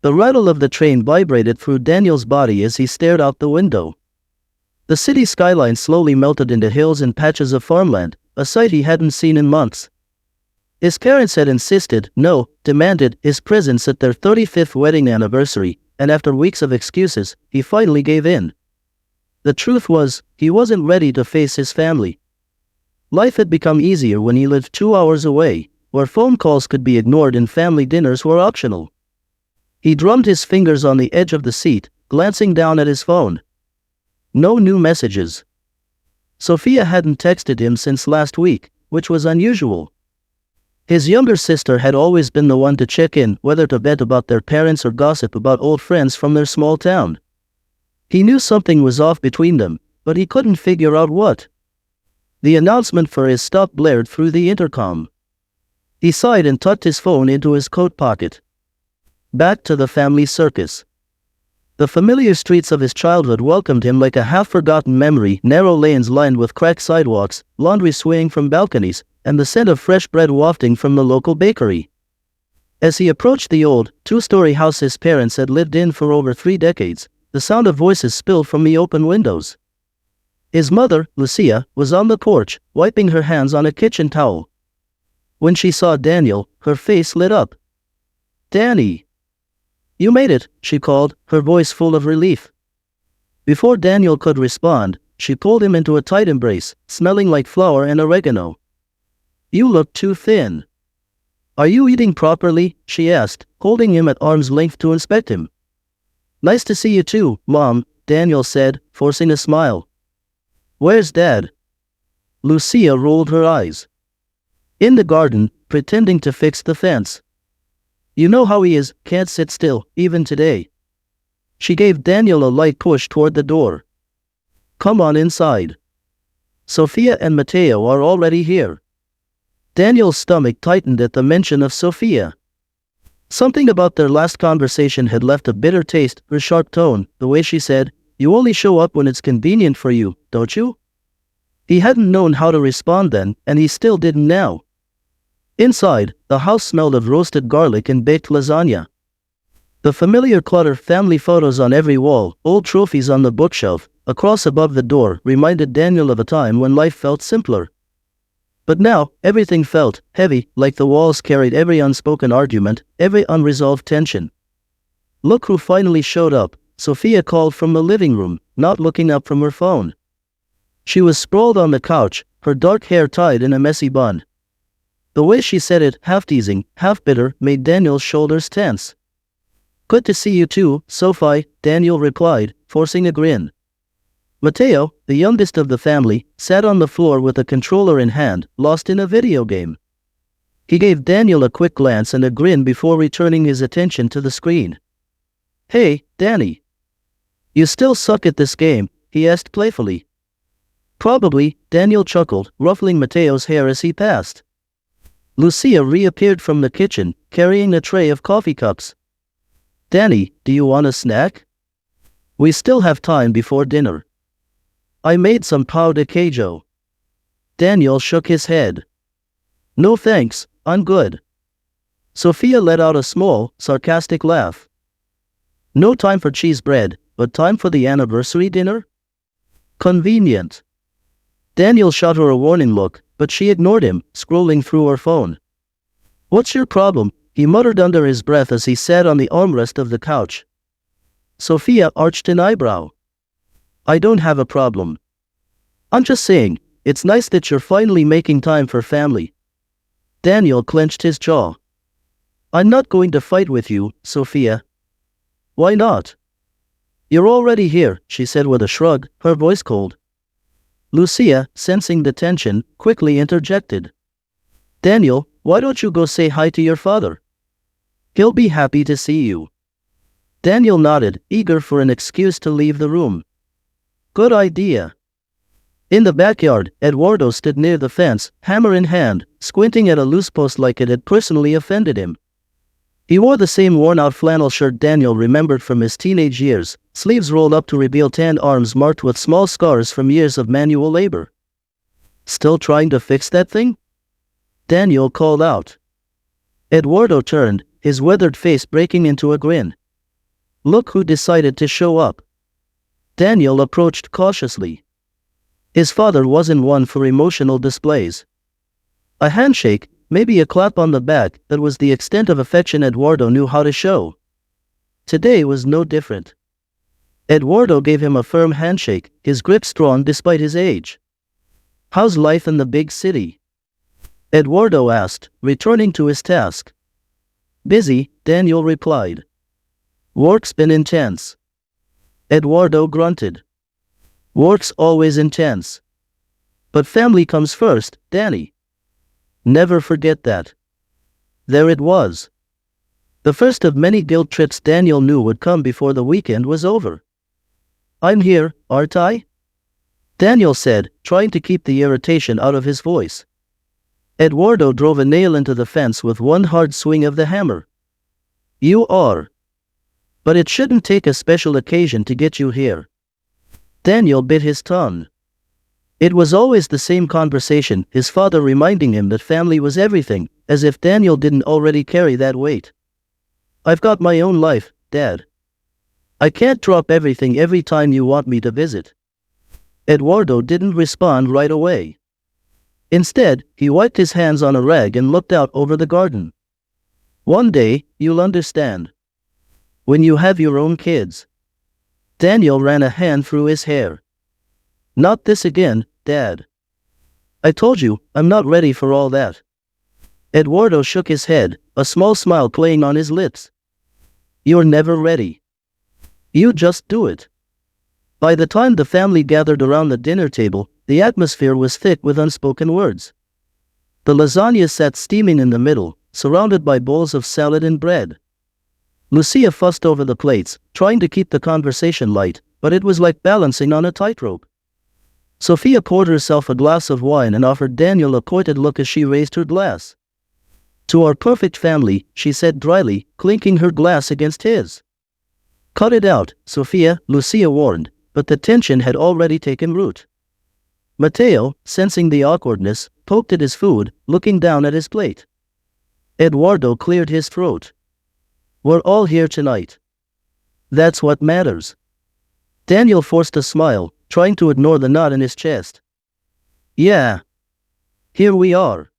The rattle of the train vibrated through Daniel's body as he stared out the window. The city skyline slowly melted into hills and patches of farmland, a sight he hadn't seen in months. His parents had demanded his presence at their 35th wedding anniversary, and after weeks of excuses, he finally gave in. The truth was, he wasn't ready to face his family. Life had become easier when he lived 2 hours away, where phone calls could be ignored and family dinners were optional. He drummed his fingers on the edge of the seat, glancing down at his phone. No new messages. Sophia hadn't texted him since last week, which was unusual. His younger sister had always been the one to check in, whether to vent about their parents or gossip about old friends from their small town. He knew something was off between them, but he couldn't figure out what. The announcement for his stop blared through the intercom. He sighed and tucked his phone into his coat pocket. Back to the family circus. The familiar streets of his childhood welcomed him like a half-forgotten memory, narrow lanes lined with cracked sidewalks, laundry swaying from balconies, and the scent of fresh bread wafting from the local bakery. As he approached the old, two-story house his parents had lived in for over 3 decades, the sound of voices spilled from the open windows. His mother, Lucia, was on the porch, wiping her hands on a kitchen towel. When she saw Daniel, her face lit up. "Danny! You made it," she called, her voice full of relief. Before Daniel could respond, she pulled him into a tight embrace, smelling like flour and oregano. "You look too thin." "Are you eating properly?" she asked, holding him at arm's length to inspect him. "Nice to see you too, Mom," Daniel said, forcing a smile. "Where's Dad?" Lucia rolled her eyes. "In the garden, pretending to fix the fence. You know how he is, can't sit still, even today." She gave Daniel a light push toward the door. "Come on inside. Sophia and Mateo are already here." Daniel's stomach tightened at the mention of Sophia. Something about their last conversation had left a bitter taste, her sharp tone, the way she said, "You only show up when it's convenient for you, don't you?" He hadn't known how to respond then, and he still didn't now. Inside, the house smelled of roasted garlic and baked lasagna. The familiar clutter, family photos on every wall, old trophies on the bookshelf, a cross above the door, reminded Daniel of a time when life felt simpler. But now, everything felt heavy, like the walls carried every unspoken argument, every unresolved tension. "Look who finally showed up," Sophia called from the living room, not looking up from her phone. She was sprawled on the couch, her dark hair tied in a messy bun. The way she said it, half teasing, half bitter, made Daniel's shoulders tense. "Good to see you too, Sophie," Daniel replied, forcing a grin. Mateo, the youngest of the family, sat on the floor with a controller in hand, lost in a video game. He gave Daniel a quick glance and a grin before returning his attention to the screen. "Hey, Danny. You still suck at this game?" he asked playfully. "Probably," Daniel chuckled, ruffling Mateo's hair as he passed. Lucia reappeared from the kitchen, carrying a tray of coffee cups. "Danny, do you want a snack? We still have time before dinner. I made some pão de queijo." Daniel shook his head. "No thanks, I'm good." Sophia let out a small, sarcastic laugh. "No time for cheese bread, but time for the anniversary dinner? Convenient." Daniel shot her a warning look, but she ignored him, scrolling through her phone. "What's your problem?" he muttered under his breath as he sat on the armrest of the couch. Sophia arched an eyebrow. "I don't have a problem. I'm just saying, it's nice that you're finally making time for family." Daniel clenched his jaw. "I'm not going to fight with you, Sophia." "Why not?" "You're already here," she said with a shrug, her voice cold. Lucia, sensing the tension, quickly interjected. "Daniel, why don't you go say hi to your father? He'll be happy to see you." Daniel nodded, eager for an excuse to leave the room. "Good idea." In the backyard, Eduardo stood near the fence, hammer in hand, squinting at a loose post like it had personally offended him. He wore the same worn-out flannel shirt Daniel remembered from his teenage years, sleeves rolled up to reveal tanned arms marked with small scars from years of manual labor. "Still trying to fix that thing?" Daniel called out. Eduardo turned, his weathered face breaking into a grin. Look who decided to show up. Daniel approached cautiously. His father wasn't one for emotional displays. A handshake, maybe a clap on the back, that was the extent of affection Eduardo knew how to show. Today was no different. Eduardo gave him a firm handshake, his grip strong despite his age. "How's life in the big city?" Eduardo asked, returning to his task. "Busy," Daniel replied. "Work's been intense." Eduardo grunted. "Work's always intense. But family comes first, Danny. Never forget that." There it was. The first of many guilt trips Daniel knew would come before the weekend was over. "I'm here, aren't I?" Daniel said, trying to keep the irritation out of his voice. Eduardo drove a nail into the fence with one hard swing of the hammer. "You are. But it shouldn't take a special occasion to get you here." Daniel bit his tongue. It was always the same conversation, his father reminding him that family was everything, as if Daniel didn't already carry that weight. "I've got my own life, Dad. I can't drop everything every time you want me to visit." Eduardo didn't respond right away. Instead, he wiped his hands on a rag and looked out over the garden. "One day, you'll understand. When you have your own kids." Daniel ran a hand through his hair. "Not this again, Dad. I told you, I'm not ready for all that." Eduardo shook his head, a small smile playing on his lips. "You're never ready. You just do it." By the time the family gathered around the dinner table, the atmosphere was thick with unspoken words. The lasagna sat steaming in the middle, surrounded by bowls of salad and bread. Lucia fussed over the plates, trying to keep the conversation light, but it was like balancing on a tightrope. Sophia poured herself a glass of wine and offered Daniel a pointed look as she raised her glass. "To our perfect family," she said dryly, clinking her glass against his. "Cut it out, Sophia," Lucia warned, but the tension had already taken root. Mateo, sensing the awkwardness, poked at his food, looking down at his plate. Eduardo cleared his throat. "We're all here tonight. That's what matters." Daniel forced a smile, trying to ignore the knot in his chest. "Yeah. Here we are."